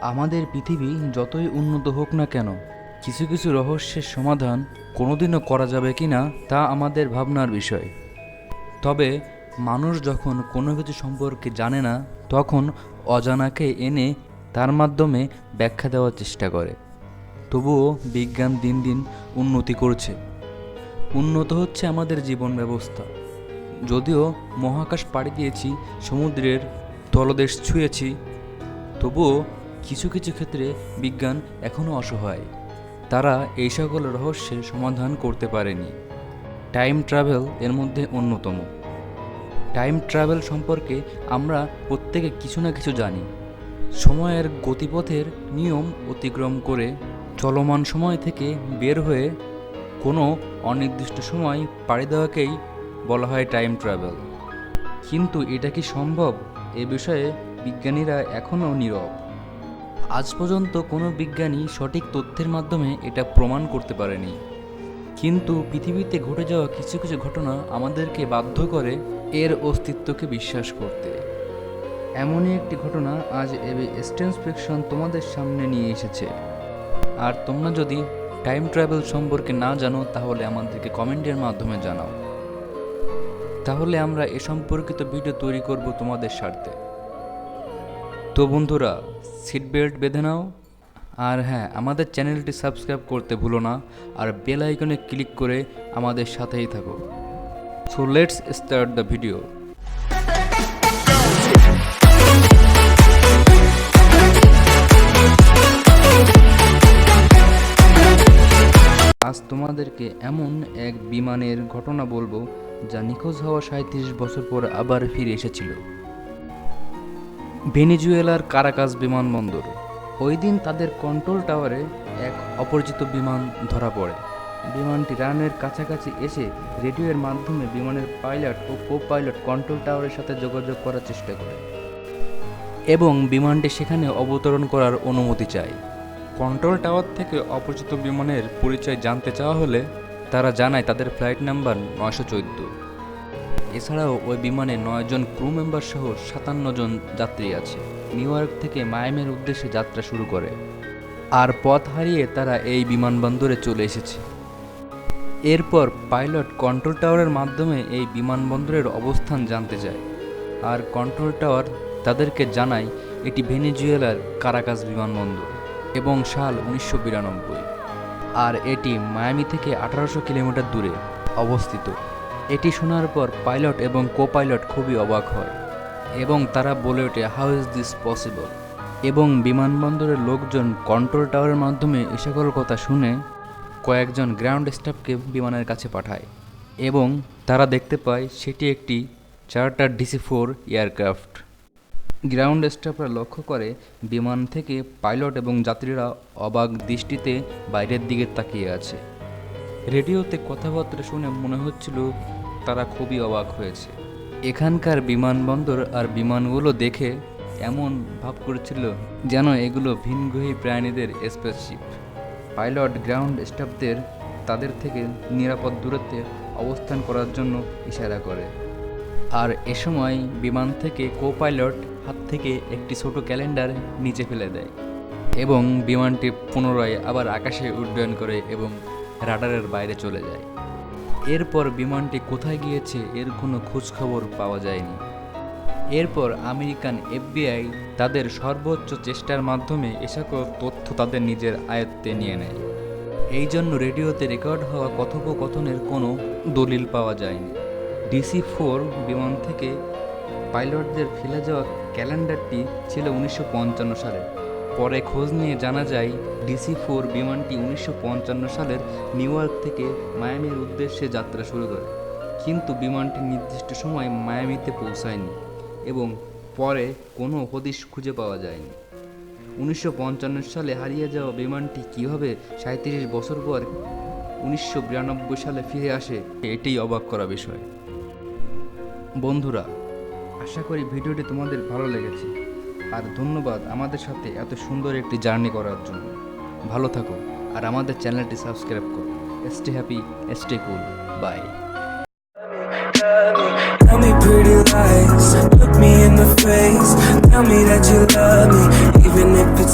আমাদের পৃথিবী যতই উন্নত হোক না কেন, কিছু কিছু রহস্যের সমাধান কোনোদিনও করা যাবে কি না তা আমাদের ভাবনার বিষয়। তবে মানুষ যখন কোনো কিছু সম্পর্কে জানে না, তখন অজানাকে এনে তার মাধ্যমে ব্যাখ্যা দেওয়ার চেষ্টা করে। তবুও বিজ্ঞান দিন দিন উন্নতি করছে। উন্নত হচ্ছে আমাদের জীবন ব্যবস্থা। যদিও মহাকাশ পাড়ি দিয়েছি, সমুদ্রের তলদেশ ছুঁয়েছি, তবুও কিছু কিছু ক্ষেত্রে বিজ্ঞান এখনও অসহায়। তারা এই সকল রহস্যের সমাধান করতে পারেনি। টাইম ট্রাভেল এর মধ্যে অন্যতম। টাইম ট্রাভেল সম্পর্কে আমরা প্রত্যেকে কিছু না কিছু জানি। সময়ের গতিপথের নিয়ম অতিক্রম করে চলমান সময় থেকে বের হয়ে কোনো অনির্দিষ্ট সময় পাড়ি দেওয়াকেই বলা হয় টাইম ট্রাভেল। কিন্তু এটা কি সম্ভব? এ বিষয়ে বিজ্ঞানীরা এখনও নীরব। আজ পর্যন্ত কোনো বিজ্ঞানী সঠিক তথ্যের মাধ্যমে এটা প্রমাণ করতে পারেনি। কিন্তু পৃথিবীতে ঘটে যাওয়া কিছু কিছু ঘটনা আমাদেরকে বাধ্য করে এর অস্তিত্বকে বিশ্বাস করতে। এমনই একটি ঘটনা আজ এবি স্টেন্স ফিকশন তোমাদের সামনে নিয়ে এসেছে। আর তোমরা যদি টাইম ট্রাভেল সম্পর্কে না জানো, তাহলে আমাদেরকে কমেন্টের মাধ্যমে জানাও। তাহলে আমরা এ সম্পর্কিত ভিডিও তৈরি করব তোমাদের স্বার্থে। তো বন্ধুরা, সিট বেল্ট বেঁধে নাও। আর হ্যাঁ, আমাদের চ্যানেলটি সাবস্ক্রাইব করতে ভুলো না, আর বেল আইকনে ক্লিক করে আমাদের সাথেই থাকো। So let's start the video. আজ তোমাদেরকে এমন এক বিমানের ঘটনা বলবো যা নিখোঁজ হওয়া 37 বছর পর আবার ফিরে এসেছিল। ভেনেজুয়েলার কারাকাস বিমানবন্দর। ওই দিন তাদের কন্ট্রোল টাওয়ারে এক অপরিচিত বিমান ধরা পড়ে। বিমানটি রানের কাছাকাছি এসে রেডিওর মাধ্যমে বিমানের পাইলট ও কো পাইলট কন্ট্রোল টাওয়ারের সাথে যোগাযোগ করার চেষ্টা করে এবং বিমানটি সেখানে অবতরণ করার অনুমতি চায়। কন্ট্রোল টাওয়ার থেকে অপরিচিত বিমানের পরিচয় জানতে চাওয়া হলে তারা জানায় তাদের ফ্লাইট নাম্বার 914। এছাড়াও ওই বিমানে 9 জন ক্রু মেম্বার সহ 57 জন যাত্রী আছে। নিউ ইয়র্ক থেকে মায়ামির উদ্দেশ্যে যাত্রা শুরু করে, আর পথ হারিয়ে তারা এই বিমানবন্দরে চলে এসেছে। এরপর পাইলট কন্ট্রোল টাওয়ারের মাধ্যমে এই বিমানবন্দরের অবস্থান জানতে চায়, আর কন্ট্রোল টাওয়ার তাদেরকে জানায় এটি ভেনেজুয়েলার কারাকাস বিমানবন্দর এবং সাল 1992, আর এটি মায়ামি থেকে 1800 কিলোমিটার দূরে অবস্থিত। এটি শোনার পর পাইলট এবং কো পাইলট খুবই অবাক হয় এবং তারা বলে ওঠে, হাউ ইজ দিস পসিবল? এবং বিমানবন্দরের লোকজন কন্ট্রোল টাওয়ারের মাধ্যমে এ সকল কথা শুনে কয়েকজন গ্রাউন্ড স্টাফকে বিমানের কাছে পাঠায় এবং তারা দেখতে পায় সেটি একটি চার্টার DC-4 এয়ারক্রাফট। গ্রাউন্ড স্টাফরা লক্ষ্য করে বিমান থেকে পাইলট এবং যাত্রীরা অবাক দৃষ্টিতে বাইরের দিকে তাকিয়ে আছে। রেডিওতে কথাবার্তা শুনে মনে হচ্ছিল তারা খুবই অবাক হয়েছে। এখানকার বিমানবন্দর আর বিমানগুলো দেখে এমন ভাব করেছিল যেন এগুলো ভিনগ্রহী প্রাণীদের স্পেসশিপ। পাইলট গ্রাউন্ড স্টাফদের তাদের থেকে নিরাপদ দূরত্বে অবস্থান করার জন্য ইশারা করে, আর এ সময় বিমান থেকে কো পাইলট হাত থেকে একটি ছোট ক্যালেন্ডার নিচে ফেলে দেয় এবং বিমানটি পুনরায় আবার আকাশে উড্ডয়ন করে এবং রাডারের বাইরে চলে যায়। এরপর বিমানটি কোথায় গিয়েছে এর কোনো খোঁজখবর পাওয়া যায়নি। এরপর আমেরিকান FBI তাদের সর্বোচ্চ চেষ্টার মাধ্যমে এ সকল তথ্য তাদের নিজের আয়ত্তে নিয়ে নেয়। এই জন্য রেডিওতে রেকর্ড হওয়া কথোপকথনের কোনো দলিল পাওয়া যায়নি। DC-4 বিমান থেকে পাইলটদের ফেলে যাওয়া ক্যালেন্ডারটি ছিল 1955 সালের। পরে খোঁজ নিয়ে জানা যায় DC-4 বিমানটি 1955 সালের নিউ ইয়র্ক থেকে মায়ামির উদ্দেশ্যে যাত্রা শুরু করে, কিন্তু বিমানটি নির্দিষ্ট সময় মায়ামিতে পৌঁছায়নি এবং পরে কোনো হদিশ খুঁজে পাওয়া যায়নি। 1955 সালে হারিয়ে যাওয়া বিমানটি কীভাবে 37 বছর পর 1992 সালে ফিরে আসে, এটাই অবাক করা বিষয়। বন্ধুরা, আশা করি ভিডিওটি তোমাদের ভালো লেগেছে, আর ধন্যবাদ আমাদের সাথে এত সুন্দর একটি জার্নি করার জন্য। ভালো থাকো আর আমাদের চ্যানেলটি সাবস্ক্রাইব করো। Stay happy, stay cool, bye. Tell me pretty lies, look me in the face. Tell me that you love me, even if it's